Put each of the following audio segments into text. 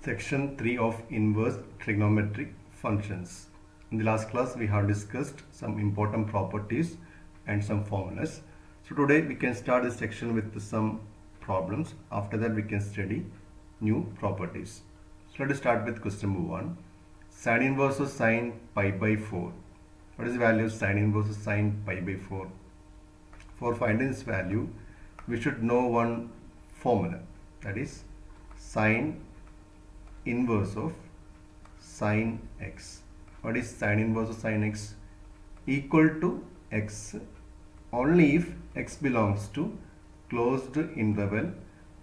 Section 3 of inverse trigonometric functions. In the last class we have discussed some important properties and some formulas. So today we can start this section with some problems. After that we can study new properties. So let us start with question number 1. Sin inverse of sin pi by 4. What is the value of sin inverse of sin pi by 4? For finding this value we should know one formula, that is sin inverse of sin x. What is sin inverse of sin x? Equal to x only if x belongs to closed interval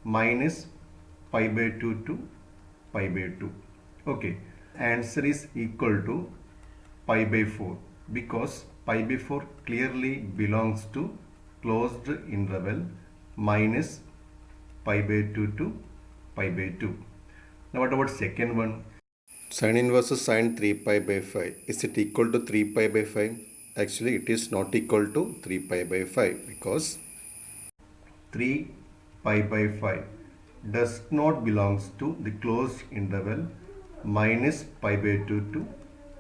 minus pi by 2 to pi by 2. Okay, answer is equal to pi by 4 because pi by 4 clearly belongs to closed interval minus pi by 2 to pi by 2. Now what about second one? Sin inverse of sin 3 pi by 5. Is it equal to 3 pi by 5? Actually it is not equal to 3 pi by 5 because 3 pi by 5 does not belongs to the closed interval minus pi by 2 to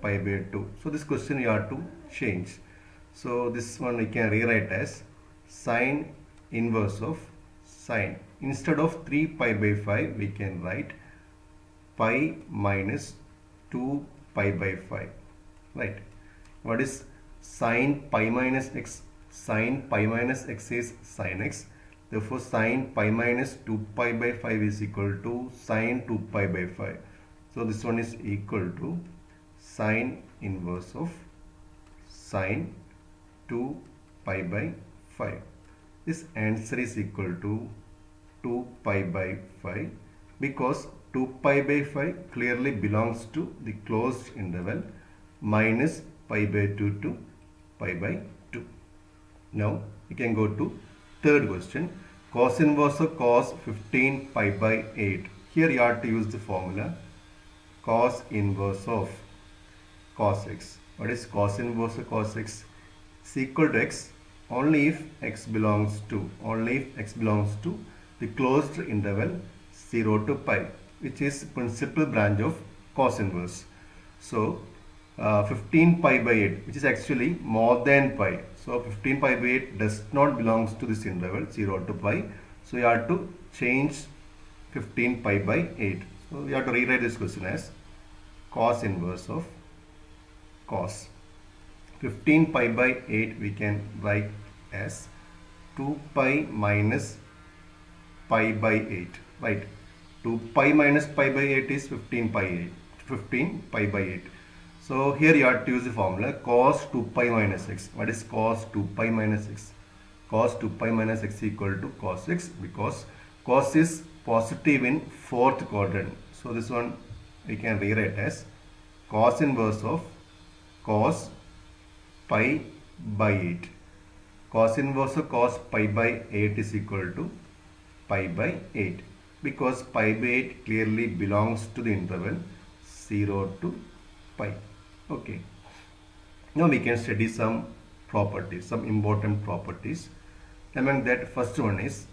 pi by 2. So this question you have to change. So this one we can rewrite as sin inverse of sin. Instead of 3 pi by 5 we can write pi minus 2 pi by 5, right? What is sin pi minus x? Sin pi minus x is sin x. Therefore sin pi minus 2 pi by 5 is equal to sin 2 pi by 5. So this one is equal to sin inverse of sin 2 pi by 5. This answer is equal to 2 pi by 5 because 2 pi by 5 clearly belongs to the closed interval minus pi by 2 to pi by 2. Now we can go to third question. Cos inverse of cos 15 pi by 8. Here you have to use the formula cos inverse of cos x. What is cos inverse of cos x? Is equal to x only if x belongs to the closed interval 0 to pi, which is principal branch of cos inverse. So 15 pi by 8, which is actually more than pi. So 15 pi by 8 does not belongs to this interval 0 to pi. So you have to change 15 pi by 8. So you have to rewrite this question as cos inverse of cos. 15 pi by 8 we can write as 2 pi minus pi by 8, right? 2 pi minus pi by 8 is 15 pi by 8. So here you have to use the formula cos 2 pi minus x. What is cos 2 pi minus x? Cos 2 pi minus x equal to cos x because cos is positive in fourth quadrant. So this one we can rewrite as cos inverse of cos pi by 8. Cos inverse of cos pi by 8 is equal to pi by 8 because pi by 8 clearly belongs to the interval 0 to pi. Okay. Now we can study some properties, some important properties. Among that, first one is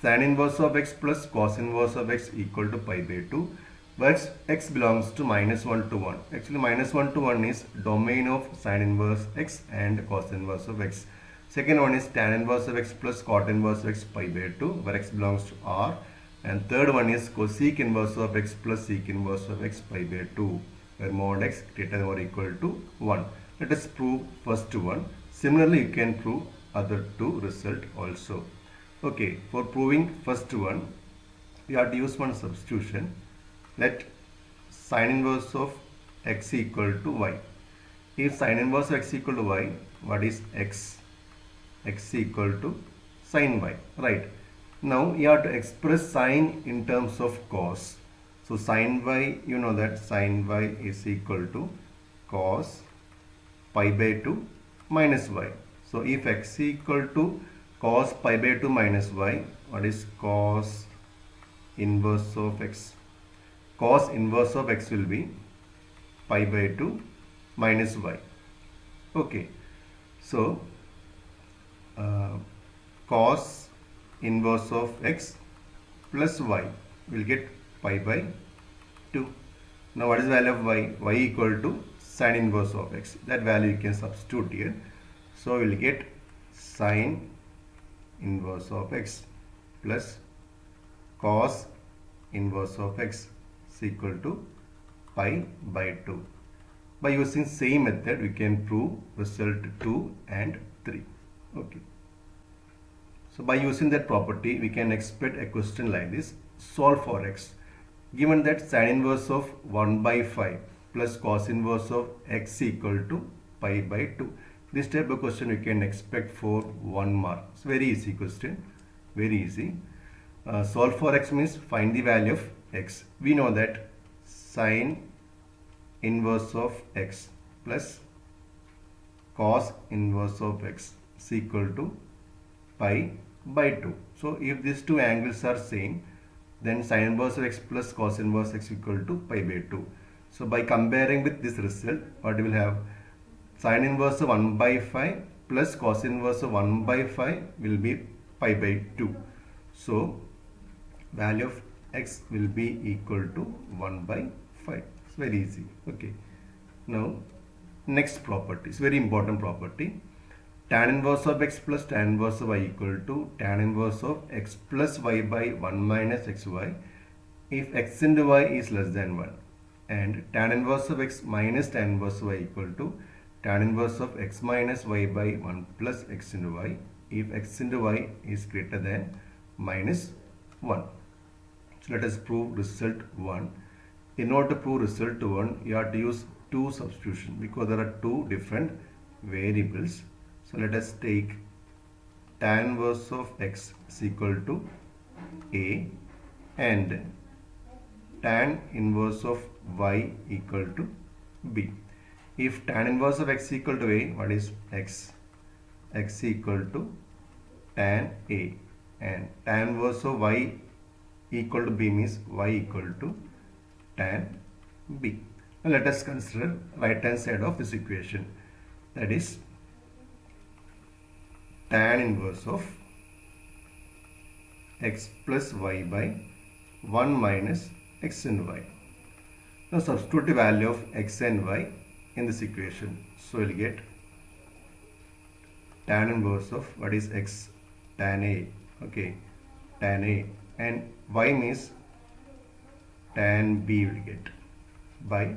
tan inverse of x plus cos inverse of x equal to pi by 2, but x belongs to minus 1 to 1. Actually minus 1 to 1 is domain of sin inverse x and cos inverse of x. Second one is tan inverse of x plus cot inverse of x pi by 2, where x belongs to R. And third one is cosec inverse of x plus sec inverse of x pi by 2, where mod x greater than or equal to 1. Let us prove first one. Similarly, you can prove other two result also. Okay, for proving first one, we have to use one substitution. Let sin inverse of x equal to y. If sin inverse of x equal to y, what is x? X equal to sin y, right? Now you have to express sin in terms of cos. So sin y, you know that sin y is equal to cos pi by 2 minus y. So if x equal to cos pi by 2 minus y, what is cos inverse of x? Cos inverse of x will be pi by 2 minus y. Okay. So cos inverse of x plus y will get pi by 2. Now what is the value of y? Y equal to sine inverse of x. That value you can substitute here. So we will get sine inverse of x plus cos inverse of x is equal to pi by 2. By using same method, we can prove result 2 and 3. Okay. So by using that property, we can expect a question like this. Solve for x. Given that sin inverse of 1 by 5 plus cos inverse of x equal to pi by 2. This type of question we can expect for 1 mark. It's very easy question. Very easy. Solve for x means find the value of x. We know that sin inverse of x plus cos inverse of x is equal to pi by 2. So if these two angles are same, then sin inverse of x plus cos inverse x equal to pi by 2. So by comparing with this result, what we will have? Sin inverse of 1 by 5 plus cos inverse of 1 by 5 will be pi by 2. So value of x will be equal to 1 by 5. It's very easy. Okay. Now next property is very important property. Tan inverse of x plus tan inverse of y equal to tan inverse of x plus y by 1 minus xy if x into y is less than 1, and tan inverse of x minus tan inverse of y equal to tan inverse of x minus y by 1 plus x into y if x into y is greater than minus 1. So let us prove result 1. In order to prove result 1, you have to use two substitution because there are two different variables. So let us take tan inverse of x is equal to a and tan inverse of y equal to b. If tan inverse of x equal to a, what is x? X equal to tan a, and tan inverse of y equal to b means y equal to tan b. Now let us consider right hand side of this equation, that is tan inverse of x plus y by 1 minus x and y. Now substitute the value of x and y in this equation. So we'll get tan inverse of what is x? Tan a. Okay, tan a, and y means tan b will get by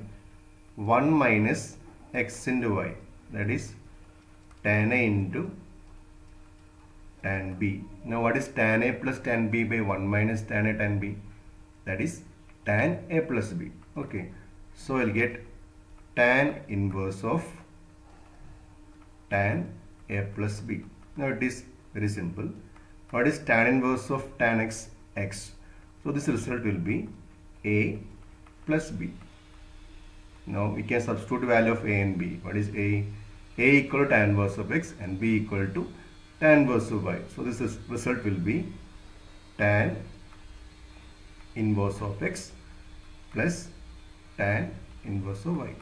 1 minus x into y, that is tan a into tan b. Now what is tan a plus tan b by 1 minus tan a tan b? That is tan a plus b. Okay, so we'll get tan inverse of tan a plus b. Now it is very simple. What is tan inverse of tan x? X. So this result will be a plus b. Now we can substitute the value of a and b. What is a? A equal to tan inverse of x and b equal to tan inverse of y. So this result will be tan inverse of x plus tan inverse of y.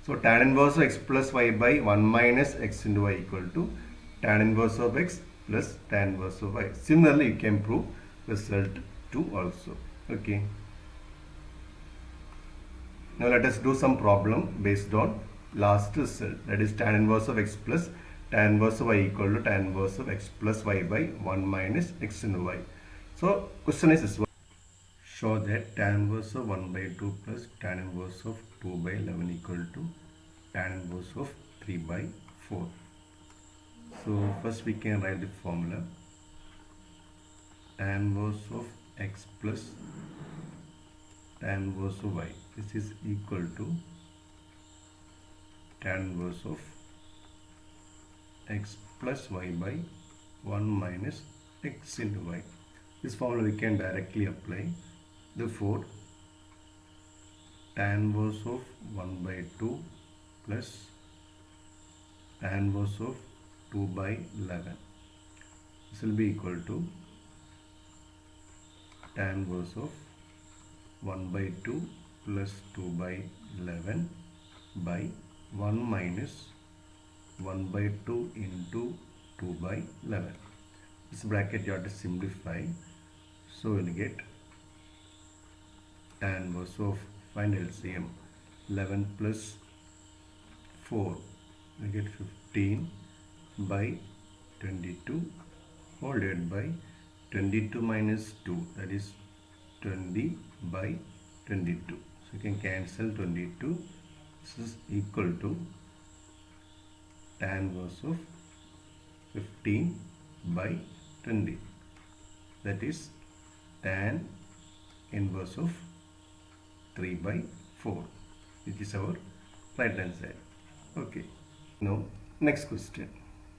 So tan inverse of x plus y by 1 minus x into y equal to tan inverse of x plus tan inverse of y. Similarly, you can prove result 2 also. Okay. Now let us do some problem based on last result, that is tan inverse of x plus tan inverse of y equal to tan inverse of x plus y by 1 minus x into y. So question is this one. Show that tan inverse of 1 by 2 plus tan inverse of 2 by 11 equal to tan inverse of 3 by 4. So first we can write the formula. Tan inverse of x plus tan inverse of y. This is equal to tan inverse of x plus y by 1 minus x into y. This formula we can directly apply. Therefore, tan inverse of 1 by 2 plus tan inverse of 2 by 11. This will be equal to tan inverse of 1 by 2 plus 2 by 11 by 1 minus 1 by 2 into 2 by 11. This bracket you have to simplify. So we'll get tan inverse of Find LCM. 11 plus 4, we get 15 by 22 whole divided by 22 minus 2, that is 20 by 22. So you can cancel 22. This is equal to tan inverse of 15 by 20, that is tan inverse of 3 by 4, which is our right hand side. Okay, now next question.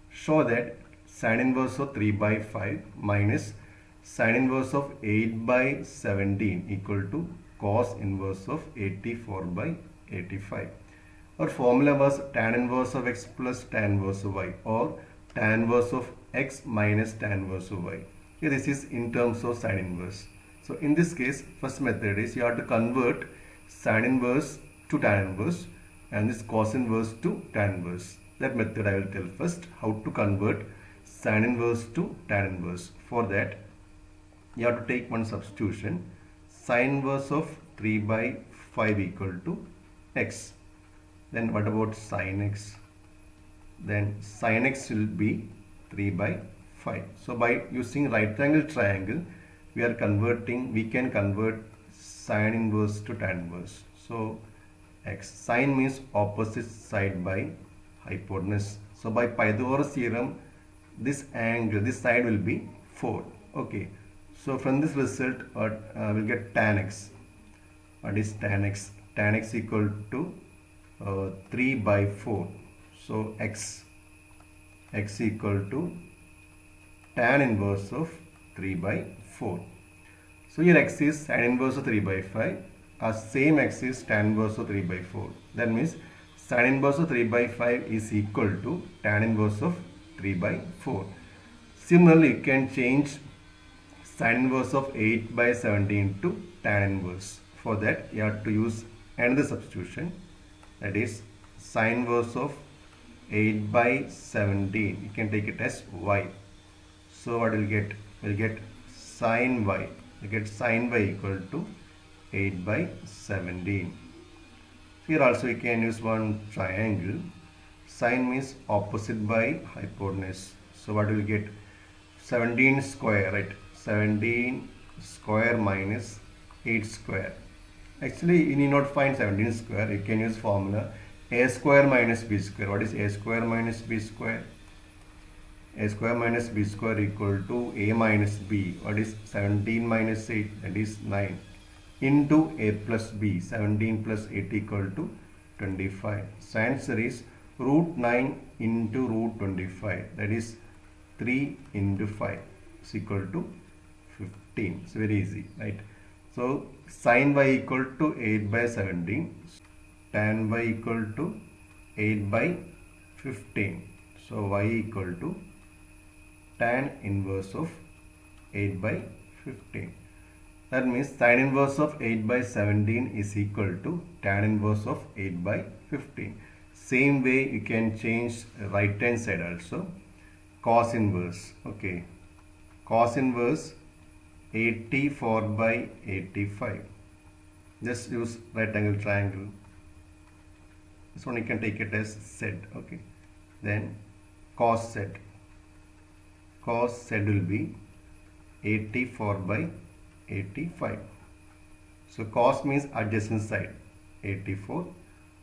Show that sin inverse of 3 by 5 minus sin inverse of 8 by 17 equal to cos inverse of 84 by 85. Our formula was tan inverse of x plus tan inverse of y, or tan inverse of x minus tan inverse of y. Here this is in terms of sin inverse. So in this case, first method is you have to convert sin inverse to tan inverse and this cos inverse to tan inverse. That method I will tell first, how to convert sin inverse to tan inverse. For that, you have to take one substitution. Sin inverse of 3 by 5 equal to x. Then what about sin x? Then sin x will be 3 by 5. So by using right angle triangle, we can convert sin inverse to tan inverse. So x, sin means opposite side by hypotenuse. So by Pythagoras theorem, this angle, this side will be 4. Okay. So from this result, we'll get tan x. What is tan x? Tan x equal to 3 by 4. So x equal to tan inverse of 3 by 4. So here x is tan inverse of 3 by 5. Our same x is tan inverse of 3 by 4. That means sin inverse of 3 by 5 is equal to tan inverse of 3 by 4. Similarly, you can change sin inverse of 8 by 17 to tan inverse. For that, you have to use another substitution, that is sin inverse of 8 by 17. You can take it as y. So what we'll get? We'll get sin y. We get sin y equal to 8 by 17. Here also we can use one triangle. Sin means opposite by hypotenuse. So what will we get? 17 square, right? 17 square minus 8 square. Actually, you need not find 17 square. You can use formula a square minus b square. What is a square minus b square? A square minus b square equal to a minus b. What is 17 minus 8? That is 9. Into a plus b. 17 plus 8 equal to 25. So answer is root 9 into root 25. That is 3 into 5 is equal to 15. It's very easy, right? So sin y equal to 8 by 17. Tan y equal to 8 by 15. So y equal to tan inverse of 8 by 15. That means sin inverse of 8 by 17 is equal to tan inverse of 8 by 15. Same way you can change right hand side also. Cos inverse. Okay. Cos inverse 84 by 85. Just use right angle triangle. This one you can take it as Z. Okay. Then cos Z. Cos Z will be 84 by 85. So cos means adjacent side 84,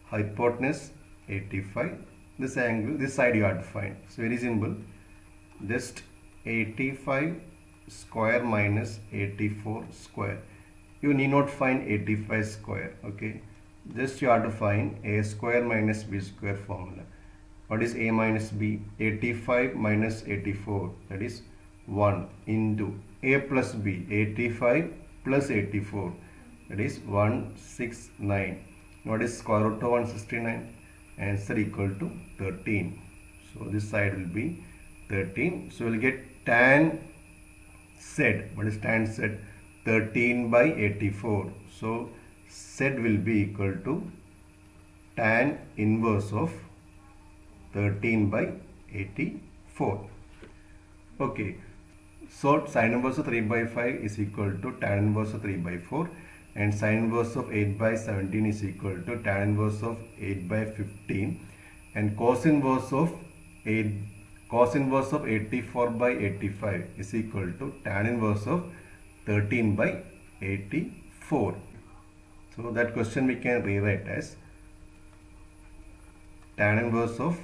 hypotenuse 85. This angle, this side you have to find. It's very simple. Just 85 square minus 84 square. You need not find 85 square. Okay. Just you have to find a square minus b square formula. What is a minus b? 85 minus 84. That is 1 into a plus b. 85 plus 84. That is 169. What is square root of 169? Answer equal to 13. So this side will be 13. So we'll get tan Z. What is tan Z? 13 by 84. So Z will be equal to tan inverse of 13 by 84. Okay. So sin inverse of 3 by 5 is equal to tan inverse of 3 by 4. and sin inverse of 8 by 17 is equal to tan inverse of 8 by 15, and cos inverse of 84 by 85 is equal to tan inverse of 13 by 84. So that question we can rewrite as tan inverse of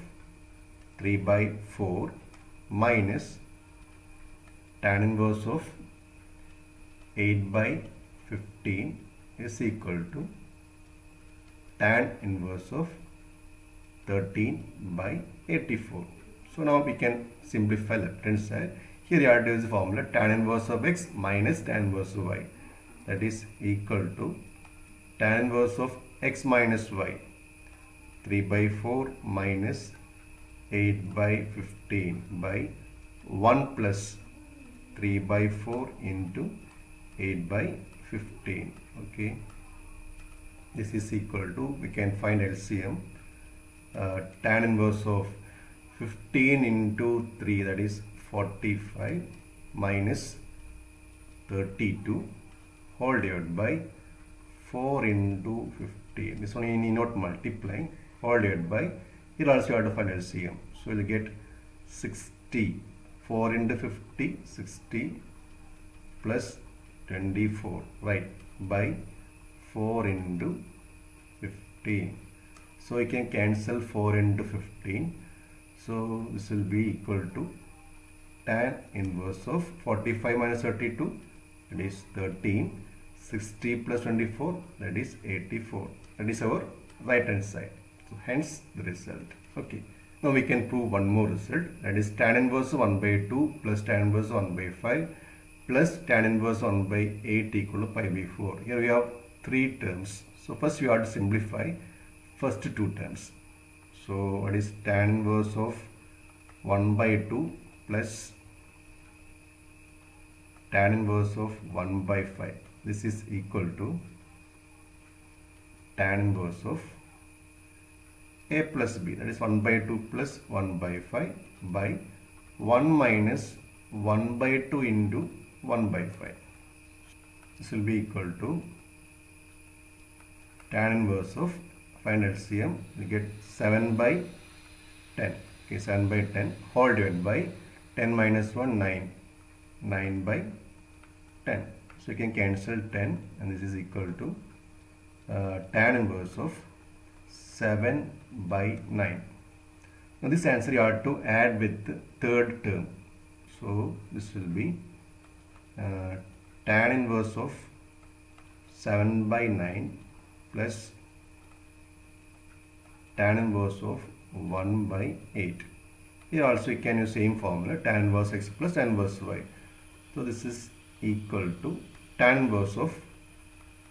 3 by 4 minus tan inverse of 8 by 15 is equal to tan inverse of 13 by 84. So now we can simplify left hand side. Here you have to use the formula tan inverse of x minus tan inverse of y, that is equal to tan inverse of x minus y, 3 by 4 minus 8 by 15 by 1 plus 3 by 4 into 8 by 15. Okay, this is equal to, we can find LCM, tan inverse of 15 into 3, that is 45, minus 32 whole divided by 4 into 15. This one you need not multiply, whole divided by, here also you have to find LCM. So you will get 60, 4 into 50, 60 plus 24, right, by 4 into 15. So we can cancel 4 into 15. So this will be equal to tan inverse of 45 minus 32, that is 13, 60 plus 24, that is 84. That is our right hand side. So hence the result. Okay. Now we can prove one more result, that is tan inverse 1 by 2 plus tan inverse 1 by 5 plus tan inverse 1 by 8 equal to pi by 4. Here we have three terms. So first we have to simplify first two terms. So what is tan inverse of 1 by 2 plus tan inverse of 1 by 5. This is equal to tan inverse of a plus b, that is 1 by 2 plus 1 by 5 by 1 minus 1 by 2 into 1 by 5. This will be equal to tan inverse of, find LCM, we get 7 by 10. Okay, 7 by 10 whole divided by 10 minus 1, 9. 9 by 10. So you can cancel 10, and this is equal to tan inverse of 7 by 9. Now this answer you have to add with the third term. So this will be tan inverse of 7 by 9 plus tan inverse of 1 by 8. Here also you can use same formula, tan inverse x plus tan inverse y. So this is equal to tan inverse of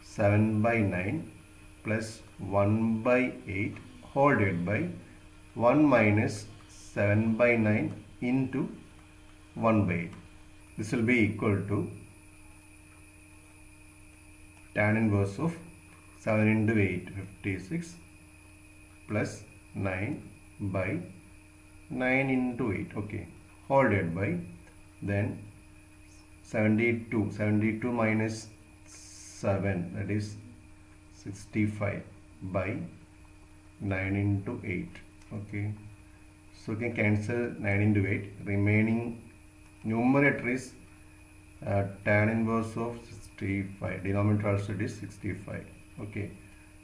7 by 9 plus 1 by 8 whole divided by 1 minus 7 by 9 into 1 by 8. This will be equal to tan inverse of 7 into 8, 56 plus 9 by 9 into 8, okay, whole divided by then 72 minus 7, that is 65 by 9 into 8, okay. So you can cancel 9 into 8, remaining numerator is tan inverse of 65, denominator also it is 65, okay.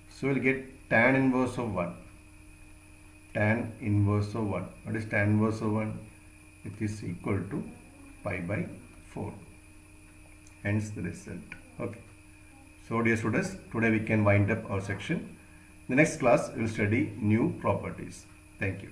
So we'll get tan inverse of 1. Tan inverse of 1. What is tan inverse of 1? It is equal to pi by 4. Hence the result. Okay. So dear students, today we can wind up our section. In the next class we will study new properties. Thank you.